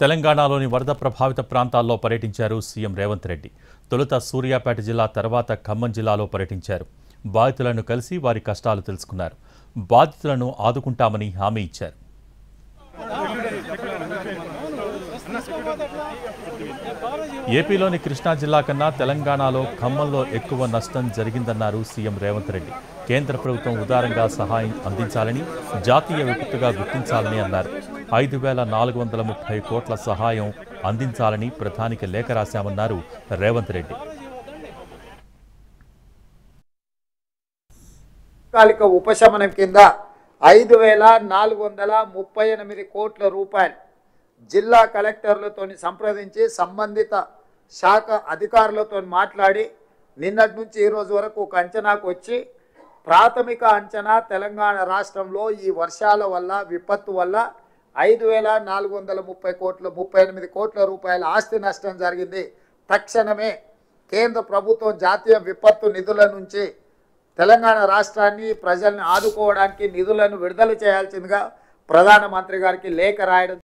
తెలంగాణలోని వరద ప్రభావిత ప్రాంతాల్లో పర్యటించారు సీఎం రేవంత్ రెడ్డి. తొలుత సూర్యాపేట జిల్లా తర్వాత ఖమ్మం జిల్లాలో పర్యటించారు. బాధితులను కలిసి వారి కష్టాలు తెలుసుకున్నారు. బాధితులను ఆదుకుంటామని హామీ ఇచ్చారు. ఏపీలోని కృష్ణా జిల్లా కన్నా తెలంగాణలో ఖమ్మంలో ఎక్కువ నష్టం జరిగిందన్నారు సీఎం రేవంత్ రెడ్డి. కేంద్ర ప్రభుత్వం ఉదారంగా సహాయం అందించాలని, జాతీయ విపత్తుగా గుర్తించాలని అన్నారు. 5,430 కోట్ల సహాయం అందించాలని ప్రధానికి లేఖ రాశామన్నారు రేవంత్ రెడ్డి. తాత్కాలిక ఉపశమనం కింద 5,438 కోట్ల రూపాయలు జిల్లా కలెక్టర్లతో సంప్రదించి సంబంధిత శాఖ అధికారులతో మాట్లాడి నిన్నటి నుంచి ఈ రోజు వరకు ఒక అంచనాకు వచ్చి ప్రాథమిక అంచనా తెలంగాణ రాష్ట్రంలో ఈ వర్షాల వల్ల విపత్తు వల్ల 5,438 కోట్ల రూపాయల ఆస్తి నష్టం జరిగింది. తక్షణమే కేంద్ర ప్రభుత్వం జాతీయ విపత్తు నిధుల నుంచి తెలంగాణ రాష్ట్రాన్ని ప్రజల్ని ఆదుకోవడానికి నిధులను విడుదల చేయాల్సిందిగా ప్రధానమంత్రి గారికి లేఖ రాయడం